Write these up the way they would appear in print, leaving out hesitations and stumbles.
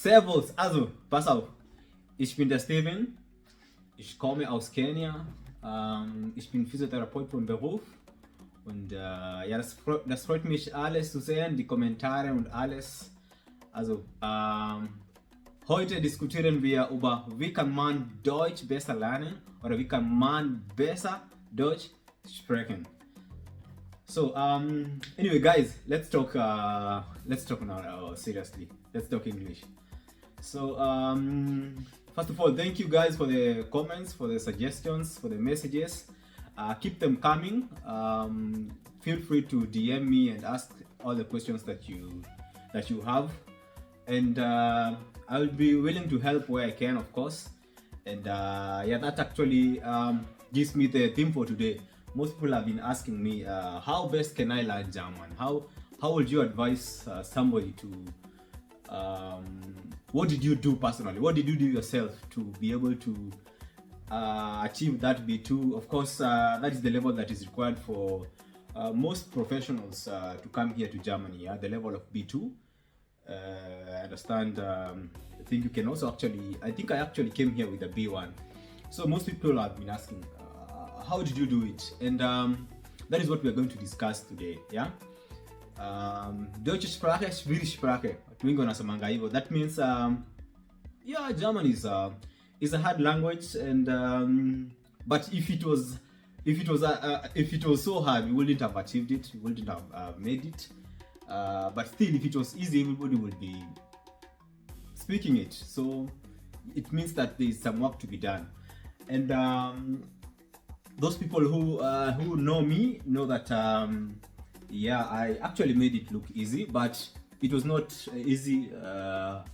Servus, also, pass auf. Ich bin der Steven, ich komme aus Kenia. Ich bin Physiotherapeut von Beruf. Und ja, das freut mich alles zu sehen, die Kommentare und alles. Also, heute diskutieren wir über, wie kann man Deutsch besser lernen oder wie kann man besser Deutsch sprechen. So, anyway, guys, let's talk now seriously. Let's talk English. So, first of all, thank you guys for the comments, for the suggestions, for the messages. Keep them coming. Feel free to DM me and ask all the questions that you have, and I'll be willing to help where I can, of course. And yeah, that actually gives me the theme for today. Most people have been asking me, how best can I learn German? How would you advise somebody to what did you do personally? What did you do yourself to be able to achieve that B2? Of course, that is the level that is required for most professionals to come here to Germany. Yeah, the level of B2. I understand. I think you can also actually. I think I actually came here with a B1. So most people have been asking, how did you do it? And that is what we are going to discuss today. Yeah. Deutsche Sprache, schwierige Sprache. Watu wengi wanasemanga hivyo. That means yeah, German is a hard language, and but if it was so hard, we wouldn't have achieved it. We wouldn't have made it. But still, if it was easy, everybody would be speaking it. So it means that there is some work to be done. And those people who know me know that yeah, I actually made it look easy, but it was not easy. The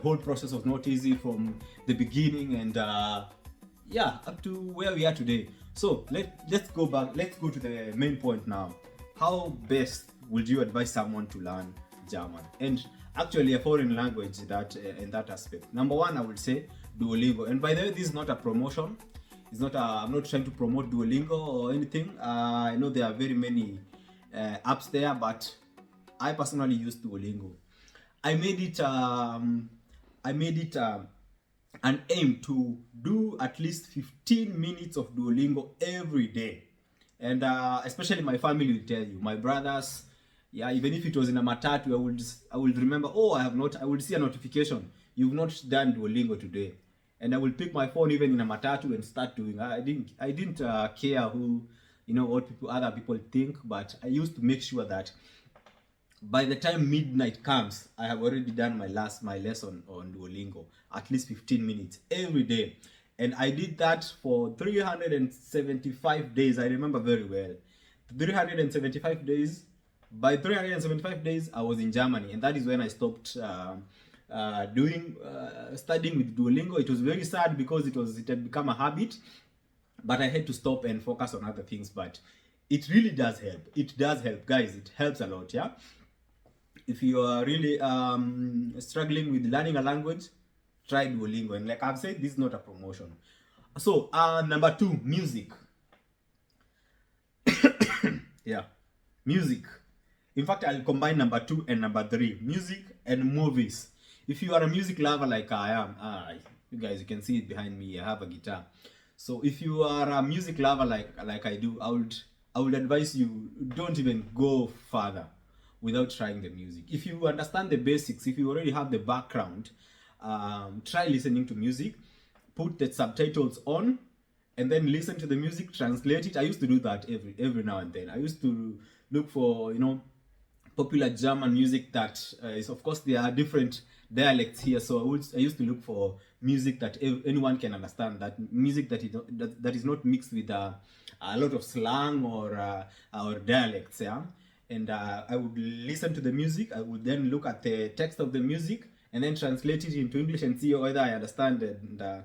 whole process was not easy from the beginning, and yeah, up to where we are today. So let's go back. Let's go to the main point now. How best would you advise someone to learn German, and actually a foreign language that in that aspect? Number one, I would say Duolingo. And by the way, this is not a promotion. It's not. I'm not trying to promote Duolingo or anything. I know there are very many apps there, but I personally use Duolingo. I made it an aim to do at least 15 minutes of Duolingo every day. And especially my family will tell you, my brothers, yeah, even if it was in a matatu, I would remember, oh, I would see a notification, you've not done Duolingo today. And I will pick my phone even in a matatu and start doing. I didn't care who, what other people think, but I used to make sure that by the time midnight comes, I have already done my lesson on Duolingo, at least 15 minutes every day. And I did that for 375 days. I remember very well. 375 days. By 375 days, I was in Germany, and that is when I stopped studying with Duolingo. It was very sad because it had become a habit, but I had to stop and focus on other things. But it really does help. It does help, guys. It helps a lot. Yeah. If you are really struggling with learning a language, try Duolingo. And like I've said, this is not a promotion. So number two, music. Yeah, music. In fact, I'll combine number two and number three, music and movies. If you are a music lover like I am, you guys, you can see it behind me. I have a guitar. So if you are a music lover like I do, I would advise you, don't even go further without trying the music. If you understand the basics, if you already have the background, try listening to music, put the subtitles on, and then listen to the music, translate it. I used to do that every now and then. I used to look for popular German music that is, of course, there are different dialects here, so I used to look for music that anyone can understand, that music that is not mixed with a lot of slang or dialects. Yeah. And I would listen to the music. I would then look at the text of the music and then translate it into English and see whether I understand it. And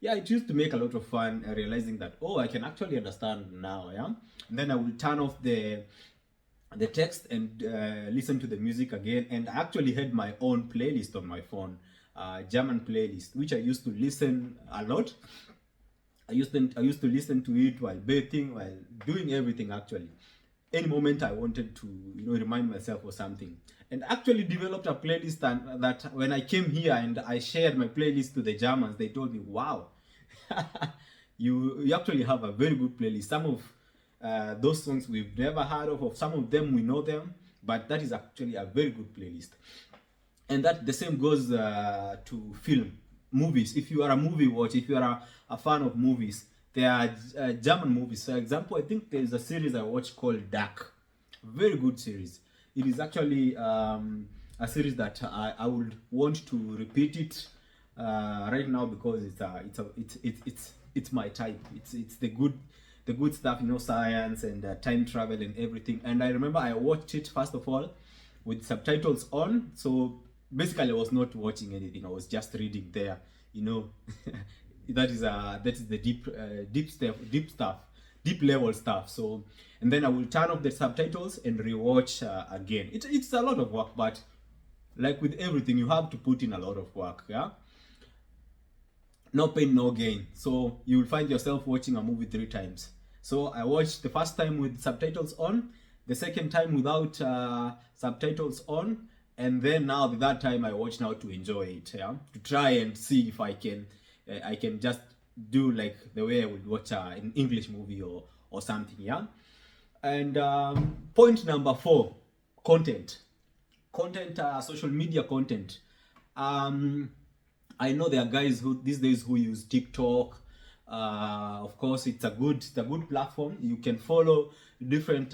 yeah, it used to make a lot of fun realizing that, oh, I can actually understand now. Yeah. And then I will turn off the text and listen to the music again. And I actually had my own playlist on my phone, German playlist, which I used to listen a lot. I used to listen to it while bathing, while doing everything actually. any moment I wanted to, remind myself or something. And actually developed a playlist that when I came here and I shared my playlist to the Germans, they told me, wow, you actually have a very good playlist. Some of those songs we've never heard of some of them we know them, but that is actually a very good playlist. And that the same goes to film, movies. If you are a movie watcher, if you are a fan of movies, there are German movies. For example, I think there is a series I watched called Dark. Very good series. It is actually a series that I would want to repeat it right now because it's my type. It's the good stuff, science and time travel and everything. And I remember I watched it first of all with subtitles on. So basically, I was not watching anything. I was just reading there. That is the deep level stuff. So, and then I will turn off the subtitles and rewatch again. It's a lot of work, but like with everything, you have to put in a lot of work. Yeah. No pain, no gain. So you will find yourself watching a movie 3 times. So I watched the first time with subtitles on, the second time without subtitles on, and then now the third time I watch now to enjoy it. Yeah, to try and see if I can just do like the way I would watch an English movie or something. Yeah. And point number 4, content, social media content. I know there are guys who these days who use TikTok. Of course, it's a good platform. You can follow different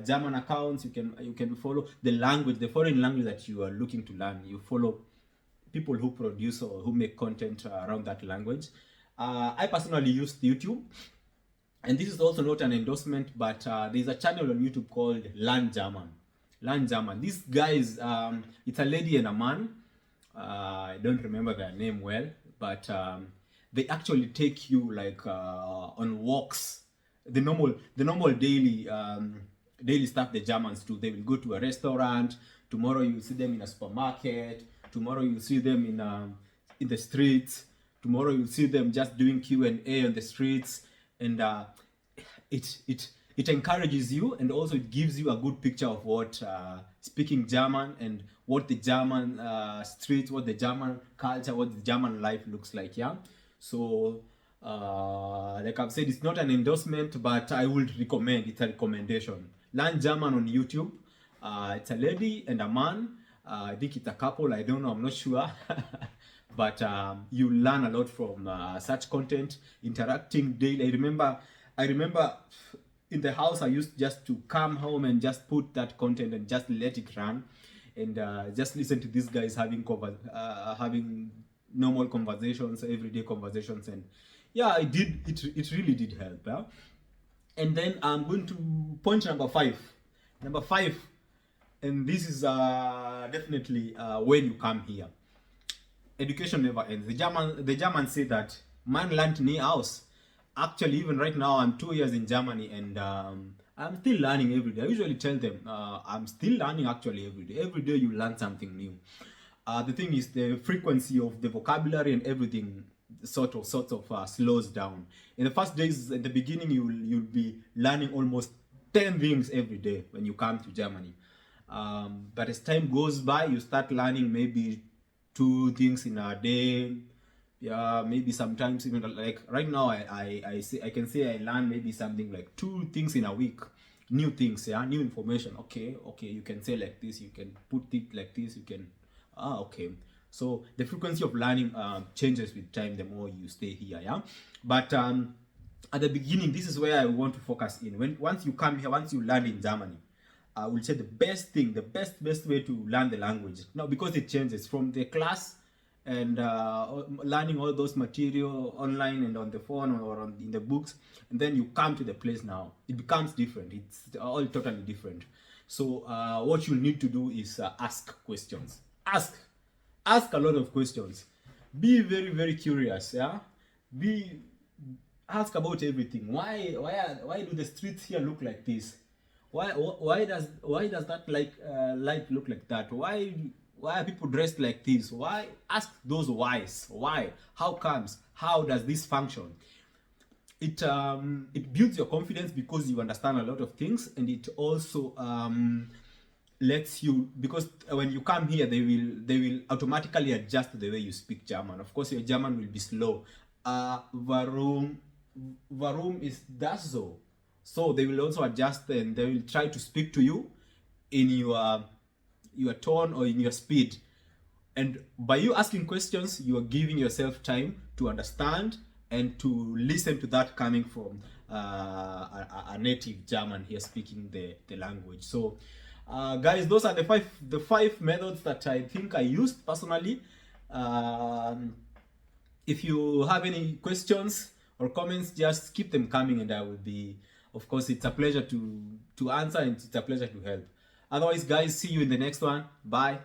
German accounts. You can follow the foreign language that you are looking to learn. You follow people who produce or who make content around that language. I personally used YouTube, and this is also not an endorsement, but there's a channel on YouTube called Learn German. Learn German. These guys, it's a lady and a man. I don't remember their name well, but they actually take you like on walks, the normal daily stuff the Germans do. They will go to a restaurant. Tomorrow you will see them in a supermarket. Tomorrow you will see them in the streets. Tomorrow you will see them just doing Q&A on the streets, and it encourages you, and also it gives you a good picture of what speaking German and what the German streets, what the German culture, what the German life looks like. Yeah. So like I've said, it's not an endorsement, but I would recommend. It's a recommendation. Learn German on YouTube. It's a lady and a man. I think it's a couple. I don't know. I'm not sure. But you learn a lot from such content, interacting daily. I remember in the house I used just to come home and just put that content and just let it run, and just listen to these guys having normal conversations, everyday conversations, and yeah, it really did help. Yeah? And then I'm going to point number 5. Number 5, and this is definitely when you come here. Education never ends. The Germans say that man lernt nie aus. Actually, even right now, I'm 2 years in Germany, and I'm still learning every day. I usually tell them I'm still learning actually every day. Every day you learn something new. The thing is, the frequency of the vocabulary and everything sort of slows down. In the first days, at the beginning, you'll be learning almost 10 things every day when you come to Germany. But as time goes by, you start learning maybe 2 things in a day. Yeah, maybe sometimes even like right now I can say I learn maybe something like 2 things in a week, new things, yeah, new information. Okay, you can say like this, you can put it like this, you can okay. So the frequency of learning changes with time the more you stay here, yeah. But at the beginning, this is where I want to focus in. Once you come here, once you learn in Germany, I will say the best way to learn the language now, because it changes from the class and learning all those material online and on the phone or in the books, and then you come to the place. Now it becomes different. It's all totally different. So what you need to do is ask questions. Ask a lot of questions. Be very, very curious. Yeah, ask about everything. Why do the streets here look like this? Why does that light look like that? Why are people dressed like this? Why? Ask those whys. Why? How comes? How does this function? it builds your confidence because you understand a lot of things, and it also lets you, because when you come here they will automatically adjust the way you speak German. Of course, your German will be slow. Warum is das so? So they will also adjust, and they will try to speak to you in your tone or in your speed. And by you asking questions, you are giving yourself time to understand and to listen to that coming from a native German here speaking the language. So guys, those are the five methods that I think I used personally. If you have any questions or comments, just keep them coming, and I will be, of course, it's a pleasure to answer, and it's a pleasure to help. Otherwise, guys, see you in the next one. Bye.